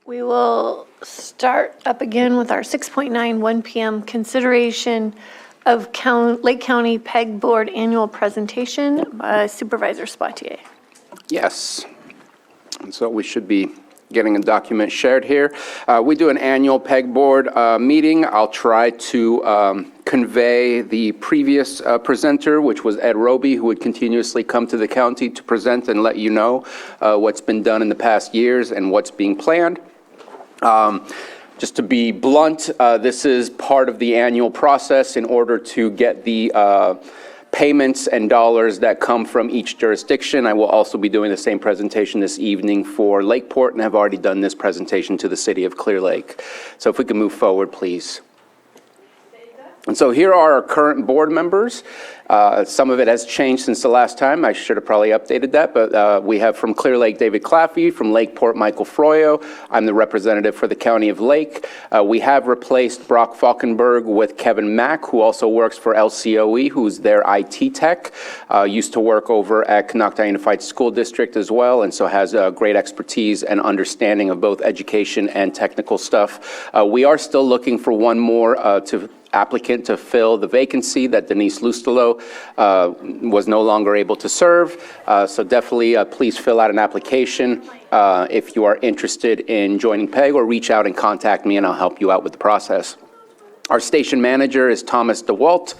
We will start up again with our 6.9, 1 p.m. consideration of Lake County PEG Board Annual Presentation by Supervisor Tues. Yes. And so we should be getting a document shared here. We do an annual PEG Board meeting. I'll try to convey the previous presenter, which was Ed Roby, who would continuously come to the county to present and let you know what's been done in the past years and what's being planned. Just to be blunt, this is part of the annual process in order to get the payments and dollars that come from each jurisdiction. I will also be doing the same presentation this evening for Lakeport and have already done this presentation to the city of Clear Lake. So if we can move forward, please. And so here are our current board members. Some of it has changed since the last time. I should have probably updated that, but we have from Clear Lake, David Claffey, from Lakeport, Michael Froyo. I'm the representative for the County of Lake. We have replaced Brock Falkenberg with Kevin Mack, who also works for LCOE, who's their IT tech. Used to work over at Canocta Unified School District as well, and so has great expertise and understanding of both education and technical stuff. We are still looking for one more applicant to fill the vacancy that Denise Lustelo was no longer able to serve. So definitely please fill out an application if you are interested in joining PEG, or reach out and contact me and I'll help you out with the process. Our station manager is Thomas DeWalt.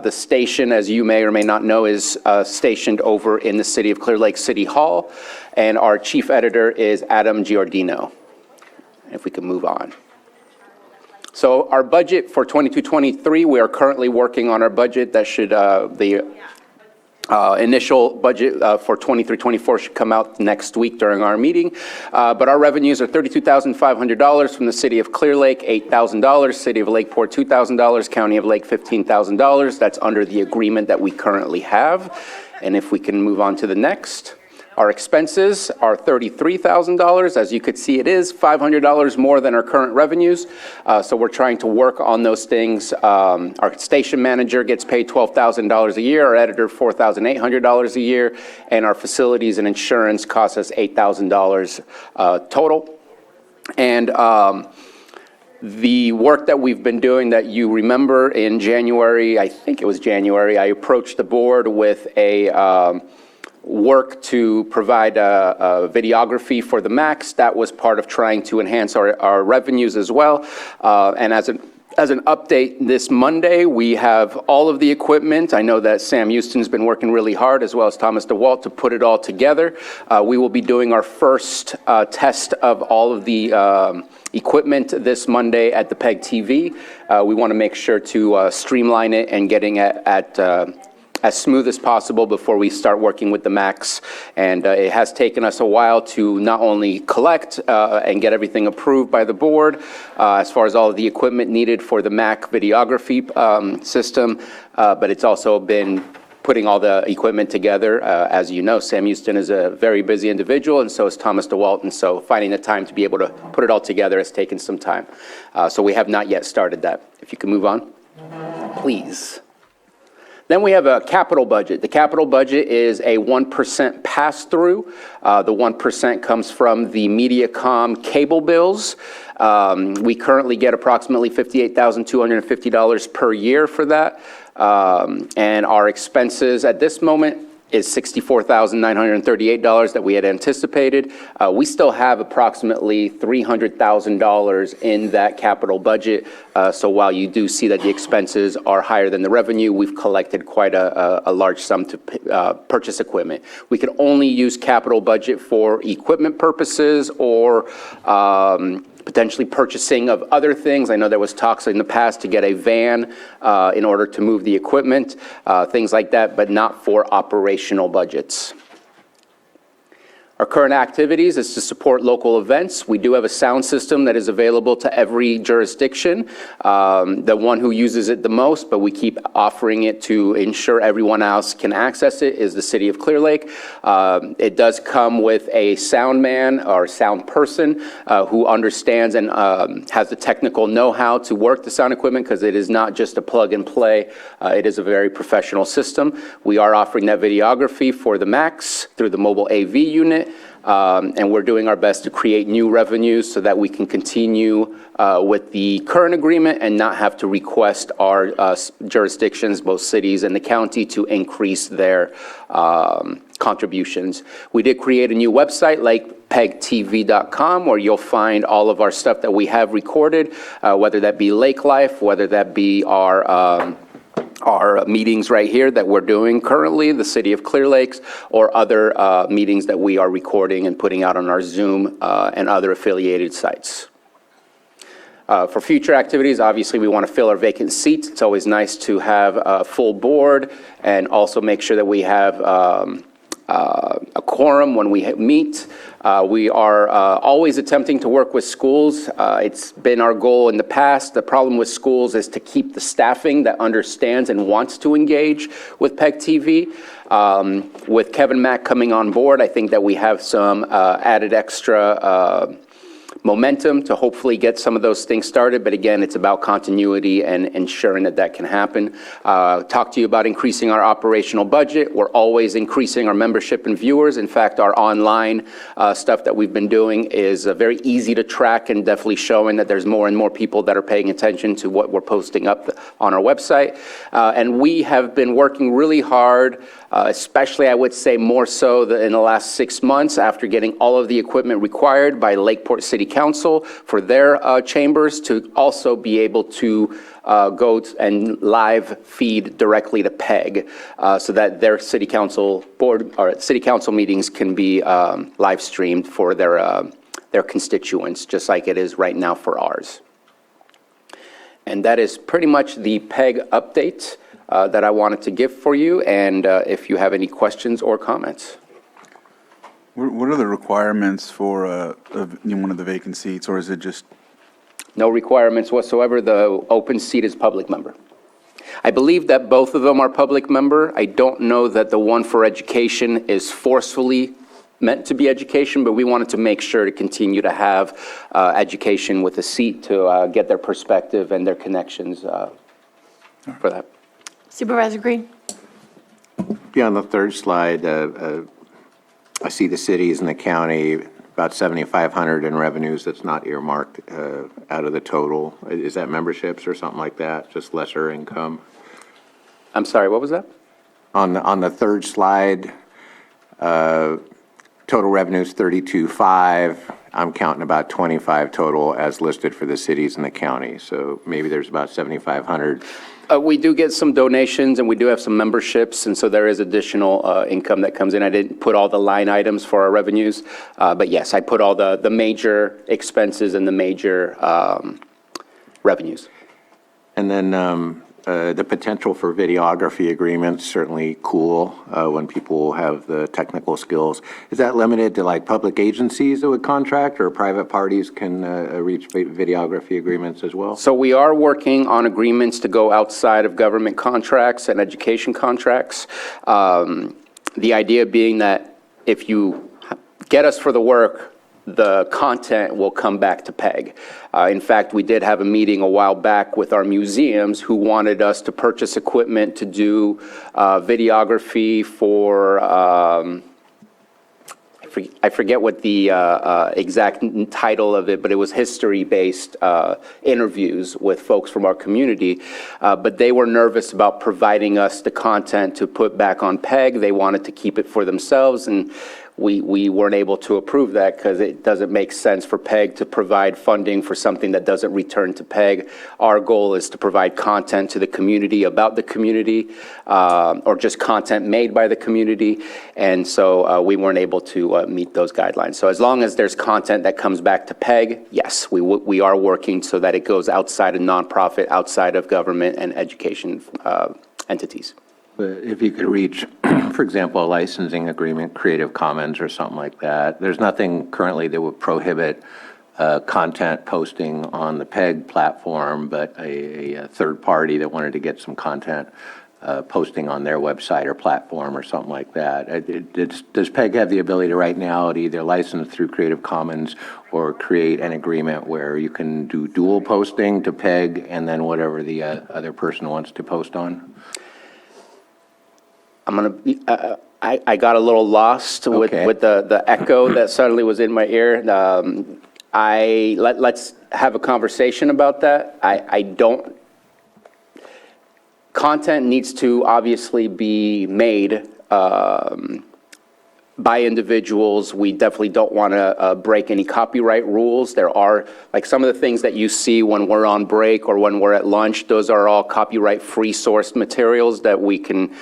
The station, as you may or may not know, is stationed over in the city of Clear Lake City Hall. And our chief editor is Adam Giordino. If we can move on. So our budget for 22-23, we are currently working on our budget. That should, the initial budget for 23-24 should come out next week during our meeting. But our revenues are $32,500 from the city of Clear Lake, $8,000, city of Lakeport, $2,000, county of Lake, $15,000. That's under the agreement that we currently have. And if we can move on to the next. Our expenses are $33,000. As you could see, it is $500 more than our current revenues. So we're trying to work on those things. Our station manager gets paid $12,000 a year. Our editor, $4,800 a year. And our facilities and insurance costs us $8,000 total. And the work that we've been doing that you remember in January, I think it was January, I approached the board with a work to provide a videography for the MAX. That was part of trying to enhance our revenues as well. And as an update, this Monday, we have all of the equipment. I know that Sam Houston's been working really hard, as well as Thomas DeWalt, to put it all together. We will be doing our first test of all of the equipment this Monday at the PEG TV. We want to make sure to streamline it and getting at as smooth as possible before we start working with the MAX. And it has taken us a while to not only collect and get everything approved by the board as far as all of the equipment needed for the MAC videography system, but it's also been putting all the equipment together. As you know, Sam Houston is a very busy individual, and so is Thomas DeWalt, and so finding the time to be able to put it all together has taken some time. So we have not yet started that. If you can move on, please. Then we have a capital budget. The capital budget is a 1% pass-through. The 1% comes from the Mediacom cable bills. We currently get approximately $58,250 per year for that. And our expenses at this moment is $64,938 that we had anticipated. We still have approximately $300,000 in that capital budget. So while you do see that the expenses are higher than the revenue, we've collected quite a large sum to purchase equipment. We can only use capital budget for equipment purposes or potentially purchasing of other things. I know there was talks in the past to get a van in order to move the equipment, things like that, but not for operational budgets. Our current activities is to support local events. We do have a sound system that is available to every jurisdiction, the one who uses it the most, but we keep offering it to ensure everyone else can access it, is the city of Clear Lake. It does come with a sound man or sound person who understands and has the technical know-how to work the sound equipment, because it is not just a plug and play. It is a very professional system. We are offering that videography for the MAX through the mobile AV unit. and we're doing our best to create new revenues so that we can continue with the current agreement and not have to request our jurisdictions, both cities and the county, to increase their contributions. We did create a new website like pegtv.com, where you'll find all of our stuff that we have recorded, whether that be Lake Life, whether that be our meetings right here that we're doing currently, the City of Clear Lakes, or other meetings that we are recording and putting out on our Zoom and other affiliated sites. For future activities, obviously, we want to fill our vacant seats. It's always nice to have a full board and also make sure that we have a quorum when we meet. We are always attempting to work with schools. It's been our goal in the past. The problem with schools is to keep the staffing that understands and wants to engage with PEG TV. With Kevin Mack coming on board, I think that we have some added extra momentum to hopefully get some of those things started. But again, it's about continuity and ensuring that that can happen. Talk to you about increasing our operational budget. We're always increasing our membership and viewers. In fact, our online stuff that we've been doing is very easy to track and definitely showing that there's more and more people that are paying attention to what we're posting up on our website. And we have been working really hard, especially I would say more so in the last 6 months after getting all of the equipment required by Lakeport City Council for their chambers to also be able to go and live feed directly to PEG so that their city council board or city council meetings can be live streamed for their constituents, just like it is right now for ours. And that is pretty much the PEG update that I wanted to give for you. And if you have any questions or comments. What are the requirements for one of the vacant seats, or is it just? No requirements whatsoever. The open seat is public member. I believe that both of them are public member. I don't know that the one for education is forcefully meant to be education, but we wanted to make sure to continue to have education with a seat to get their perspective and their connections for that. Supervisor Green? Yeah, on the third slide, I see the cities and the county, about 7,500 in revenues that's not earmarked out of the total. Is that memberships or something like that, just lesser income? I'm sorry, what was that? On the third slide, total revenues 32.5. I'm counting about 25 total as listed for the cities and the county. So maybe there's about 7,500. We do get some donations and we do have some memberships, and so there is additional income that comes in. I didn't put all the line items for our revenues, but yes, I put all the major expenses and the major revenues. And then the potential for videography agreements, certainly cool when people have the technical skills. Is that limited to like public agencies that would contract, or private parties can reach videography agreements as well? So we are working on agreements to go outside of government contracts and education contracts. The idea being that if you get us for the work, the content will come back to PEG. In fact, we did have a meeting a while back with our museums who wanted us to purchase equipment to do videography for, I forget what the exact title of it, but it was history-based interviews with folks from our community. But they were nervous about providing us the content to put back on PEG. They wanted to keep it for themselves, and we weren't able to approve that because it doesn't make sense for PEG to provide funding for something that doesn't return to PEG. Our goal is to provide content to the community about the community, or just content made by the community. And so we weren't able to meet those guidelines. So as long as there's content that comes back to PEG, yes, we are working so that it goes outside of nonprofit, outside of government and education entities. If you could reach, for example, a licensing agreement, Creative Commons or something like that, there's nothing currently that would prohibit content posting on the PEG platform, but a third party that wanted to get some content posting on their website or platform or something like that. Does PEG have the ability to right now to either license through Creative Commons or create an agreement where you can do dual posting to PEG and then whatever the other person wants to post on? I got a little lost Okay. with the echo that suddenly was in my ear. Let's have a conversation about that. I don't, content needs to obviously be made by individuals. We definitely don't want to break any copyright rules. There are, like, some of the things that you see when we're on break or when we're at lunch, those are all copyright-free sourced materials that we can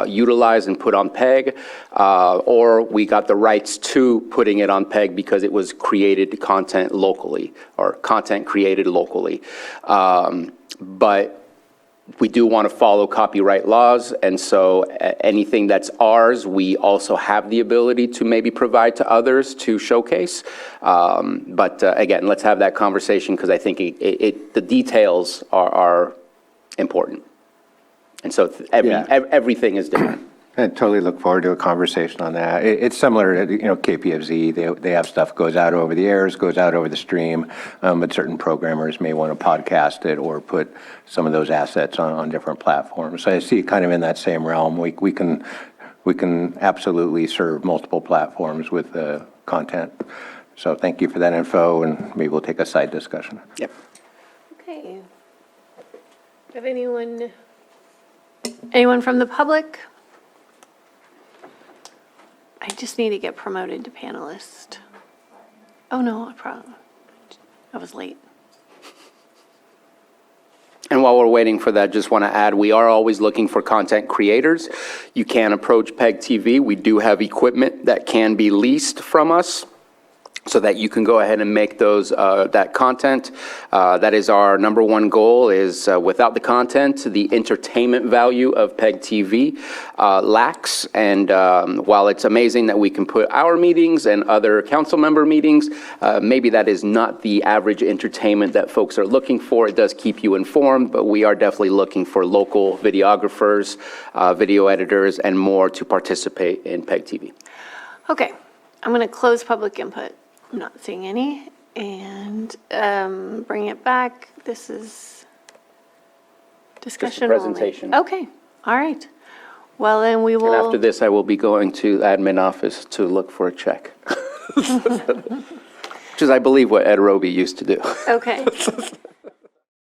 utilize and put on PEG, or we got the rights to putting it on PEG because it was created content locally, or content created locally. But we do want to follow copyright laws, and so anything that's ours, we also have the ability to maybe provide to others to showcase. But again, let's have that conversation, because I think the details are important. And so Yeah. everything is different. I totally look forward to a conversation on that. It's similar to, KPFZ, they have stuff goes out over the airs, goes out over the stream, but certain programmers may want to podcast it or put some of those assets on different platforms. So I see it kind of in that same realm. We can absolutely serve multiple platforms with content. So thank you for that info, and maybe we'll take a side discussion. Yep. Okay. Have anyone from the public? I just need to get promoted to panelist. Oh, no, I was late. And while we're waiting for that, just want to add, we are always looking for content creators. You can approach PEG TV. We do have equipment that can be leased from us, so that you can go ahead and make that content. That is our number one goal, is without the content, the entertainment value of PEG TV lacks. And while it's amazing that we can put our meetings and other council member meetings, maybe that is not the average entertainment that folks are looking for. It does keep you informed, but we are definitely looking for local videographers, video editors, and more to participate in PEG TV. Okay, I'm going to close public input. I'm not seeing any, and bring it back. This is discussion only. presentation. Okay, all right. Well, then we And will. after this, I will be going to the admin office to look for a check. Which is, I believe, what Ed Roby used to do. Okay.